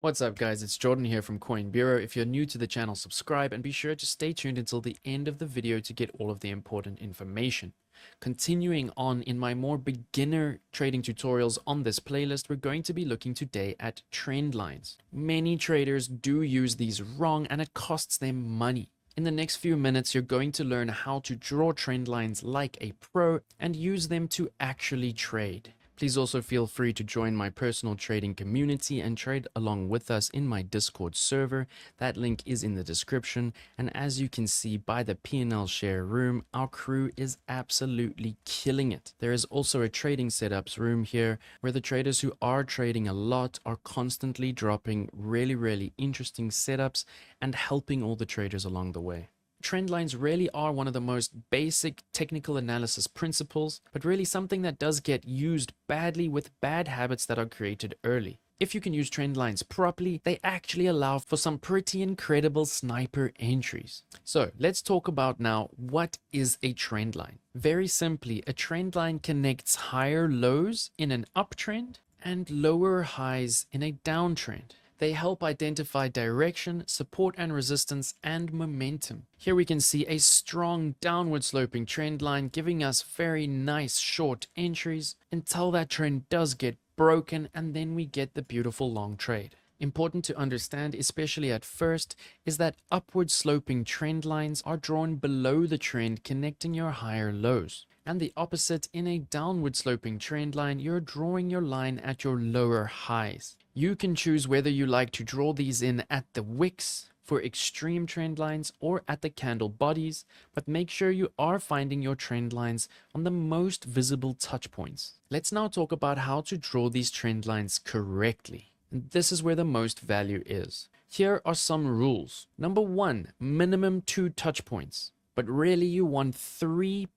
What's up guys, it's Jordan here from Coin Bureau. If you're new to the channel, subscribe and be sure to stay tuned until the end of the video to get all of the important information. Continuing on in my more beginner trading tutorials on this playlist, we're going to be looking today at trend lines. Many traders do use these wrong and it costs them money. In the next few minutes, you're going to learn how to draw trend lines like a pro and use them to actually trade. Please also feel free to join my personal trading community and trade along with us in my Discord server. That link is in the description. And as you can see by the P&L share room, our crew is absolutely killing it. There is also a trading setups room here where the traders who are trading a lot are constantly dropping really interesting setups and helping all the traders along the way. Trend lines really are one of the most basic technical analysis principles, but really something that does get used badly with bad habits that are created early. If you can use trend lines properly, they actually allow for some pretty incredible sniper entries. So let's talk about now, what is a trend line? Very simply, a trend line connects higher lows in an uptrend and lower highs in a downtrend. They help identify direction, support and resistance, and momentum. Here we can see a strong downward sloping trend line giving us very nice short entries until that trend does get broken, and then we get the beautiful long trade. Important to understand, especially at first, is that upward sloping trend lines are drawn below the trend connecting your higher lows. And the opposite, in a downward sloping trend line, you're drawing your line at your lower highs. You can choose whether you like to draw these in at the wicks for extreme trend lines or at the candle bodies, but make sure you are finding your trend lines on the most visible touch points. Let's now talk about how to draw these trend lines correctly. And this is where the most value is. Here are some rules. Number 1, minimum 2 touch points. But really you want 3+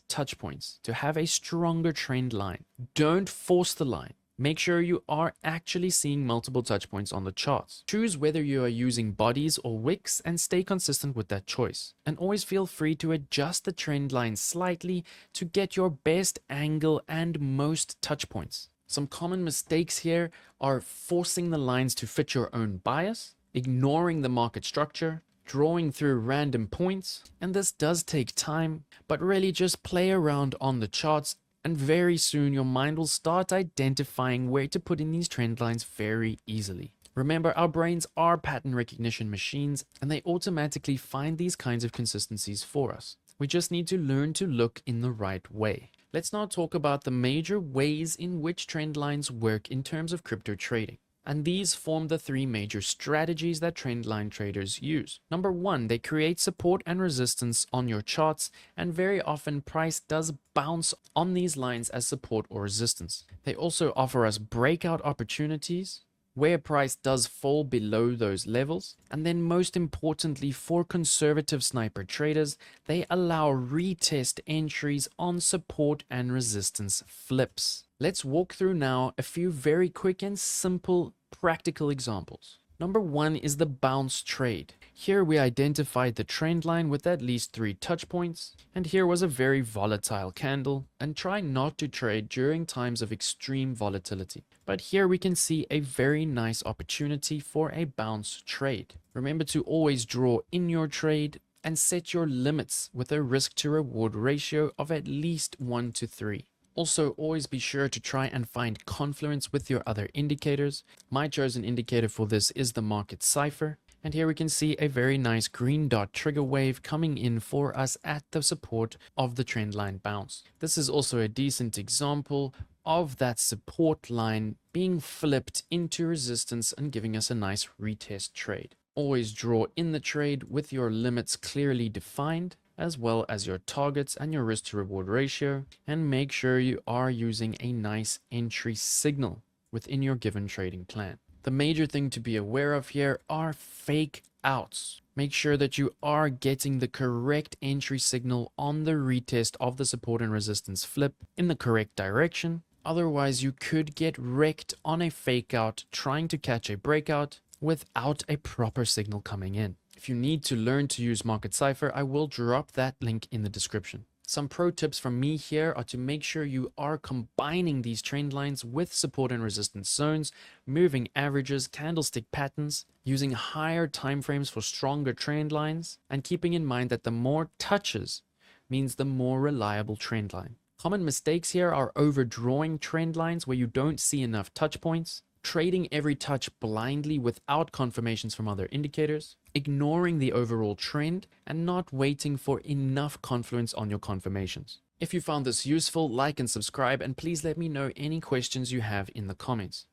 touch points to have a stronger trend line. Don't force the line. Make sure you are actually seeing multiple touch points on the charts. Choose whether you are using bodies or wicks and stay consistent with that choice. And always feel free to adjust the trend line slightly to get your best angle and most touch points. Some common mistakes here are forcing the lines to fit your own bias, ignoring the market structure, drawing through random points, and this does take time, but really just play around on the charts and very soon your mind will start identifying where to put in these trend lines very easily. Remember, our brains are pattern recognition machines and they automatically find these kinds of consistencies for us. We just need to learn to look in the right way. Let's now talk about the major ways in which trend lines work in terms of crypto trading. And these form the 3 major strategies that trendline traders use. Number 1, they create support and resistance on your charts, and very often price does bounce on these lines as support or resistance. They also offer us breakout opportunities where price does fall below those levels. And then most importantly, for conservative sniper traders, they allow retest entries on support and resistance flips. Let's walk through now a few very quick and simple practical examples. Number 1 is the bounce trade. Here we identified the trend line with at least 3 touch points, and here was a very volatile candle, and try not to trade during times of extreme volatility. But here we can see a very nice opportunity for a bounce trade. Remember to always draw in your trade and set your limits with a risk to reward ratio of at least 1:3. Also, always be sure to try and find confluence with your other indicators. My chosen indicator for this is the Market Cipher. And here we can see a very nice green dot trigger wave coming in for us at the support of the trend line bounce. This is also a decent example of that support line being flipped into resistance and giving us a nice retest trade. Always draw in the trade with your limits clearly defined, as well as your targets and your risk to reward ratio, and make sure you are using a nice entry signal within your given trading plan. The major thing to be aware of here are fake outs. Make sure that you are getting the correct entry signal on the retest of the support and resistance flip in the correct direction. Otherwise, you could get wrecked on a fake out trying to catch a breakout without a proper signal coming in. If you need to learn to use Market Cipher, I will drop that link in the description. Some pro tips from me here are to make sure you are combining these trend lines with support and resistance zones, moving averages, candlestick patterns, using higher timeframes for stronger trend lines, and keeping in mind that the more touches means the more reliable trend line. Common mistakes here are overdrawing trend lines where you don't see enough touch points, trading every touch blindly without confirmations from other indicators, ignoring the overall trend, and not waiting for enough confluence on your confirmations. If you found this useful, like and subscribe, and please let me know any questions you have in the comments.